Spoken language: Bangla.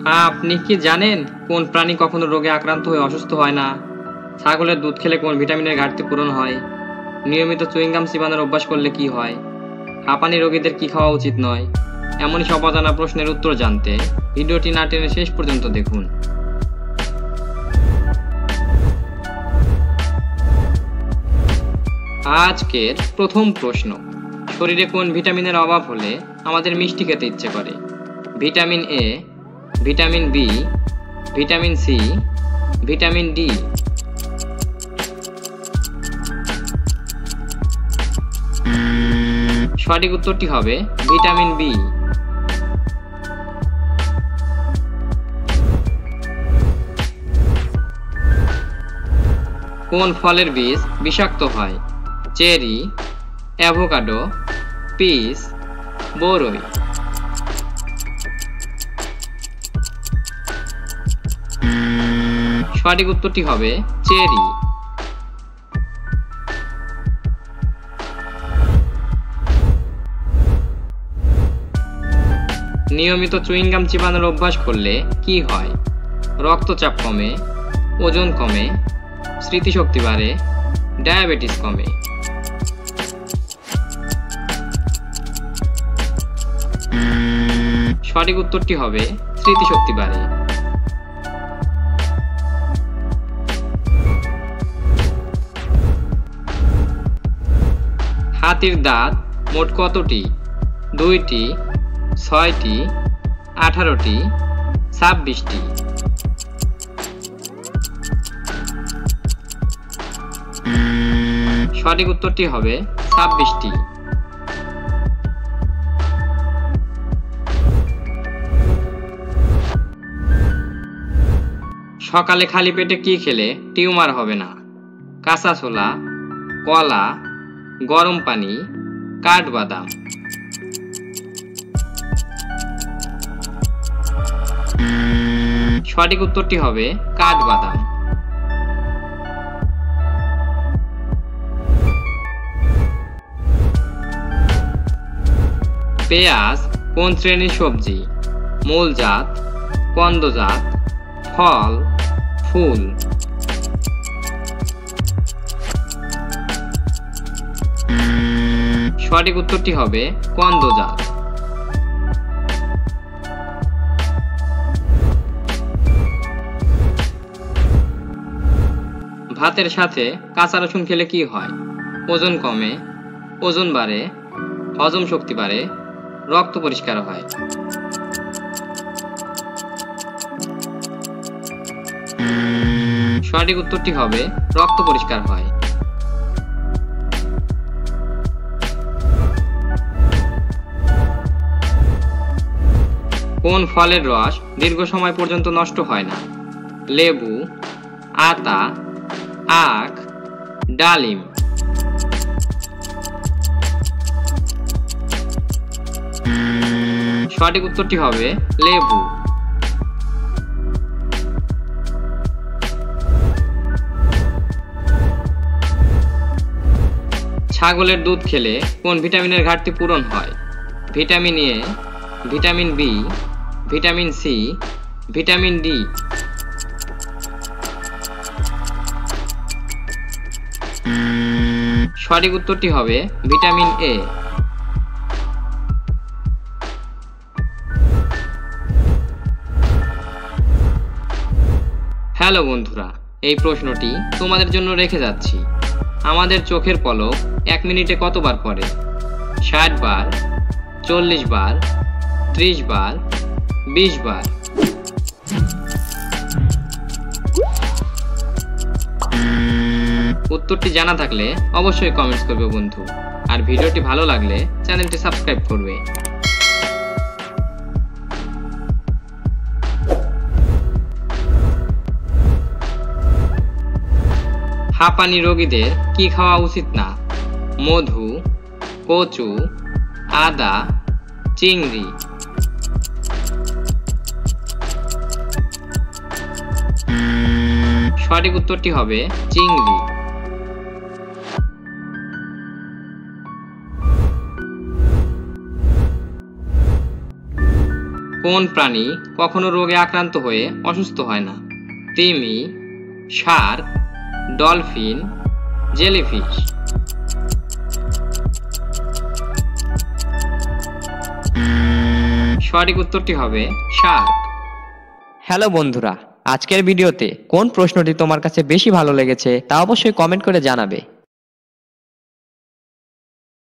আপনি কি জানেন কোন প্রাণী কখনো রোগে আক্রান্ত হয়ে অসুস্থ হয় না? ছাগলের দুধ খেলে কোন ভিটামিনের ঘাটতি পূরণ হয়? নিয়মিত চুইংগাম চিবানোর অভ্যাস করলে কি হয়? হাঁপানি রোগীদের কি খাওয়া উচিত নয়? এমনই সব অজানা প্রশ্নের উত্তর জানতে ভিডিওটি না টেনে শেষ পর্যন্ত দেখুন। আজকের প্রথম প্রশ্ন, শরীরে কোন ভিটামিনের অভাব হলে আমাদের মিষ্টি খেতে ইচ্ছে করে? Vitamin A, vitamin B, vitamin C, vitamin D. সঠিক উত্তরটি হবে ভিটামিন বি। কোন ফলের বীজ বিষাক্ত হয়? চেরি, অ্যাভোকাডো, পিচ, বরই। সঠিক উত্তরটি হবে চেরি। নিয়মিত চুইংগাম চিবানোর অভ্যাস করলে কি হয়? রক্তচাপ কমে, ওজন কমে, স্মৃতিশক্তি বাড়ে, ডায়াবেটিস কমে। সঠিক উত্তরটি হবে স্মৃতিশক্তি বাড়ে। হাতির দাঁত মোট কতটি? 2টি, 6টি, 18টি, 26টি। সঠিক উত্তরটি হবে 26টি। সকালে খালি পেটে কি খেলে টিউমার হবে না? কাঁচা ছোলা, কলা, গরম পানি, কাঠবাদাম। সঠিক উত্তরটি হবে কাঠবাদাম। পেঁয়াজ কোন শ্রেণীর সবজি? মূলজাত, কন্দজাত, ফল, ফুল। সঠিক উত্তরটি হবে কন্দজাত। ভাতের সাথে কাঁচা রসুন খেলে কি হয়? ওজন কমে, ওজন বাড়ে, হজম শক্তি বাড়ে, রক্ত পরিষ্কার হয়। সঠিক উত্তরটি হবে রক্ত পরিষ্কার হয়। কোন ফলের রস দীর্ঘ সময় পর্যন্ত নষ্ট হয় না? লেবু, আতা, আখ, ডালিম। সঠিক উত্তরটি হবে লেবু। ছাগলের দুধ খেলে কোন ভিটামিনের ঘাটতি পূরণ হয়? Vitamin A, vitamin B, vitamin C, vitamin D. সঠিক উত্তরটি হবে ভিটামিন এ। হ্যালো বন্ধুরা, এই প্রশ্নটি তোমাদের জন্য রেখে যাচ্ছি। আমাদের চোখের পলক 1 মিনিটে কতবার পড়ে? 60 বার, 40 বার, 30 বার, 20 বার। উত্তরটি জানা থাকলে অবশ্যই কমেন্টস করবে বন্ধু, আর ভিডিওটি ভালো লাগলে চ্যানেলটি সাবস্ক্রাইব করবে। হাঁপানি রোগীদের কি খাওয়া উচিত না? মধু, কচু, আদা, চিংড়ি। সঠিক উত্তরটি হবে চিংড়ি। কোন প্রাণী কখনো রোগে আক্রান্ত হয়ে অসুস্থ হয় না? তিমি, শার্ক, ডলফিন, জেলিফিশ। সঠিক উত্তরটি হবে শার্ক। হ্যালো বন্ধুরা, আজকের ভিডিওতে কোন প্রশ্নটি তোমার কাছে বেশি ভালো লেগেছে তা অবশ্যই কমেন্ট করে জানাবে।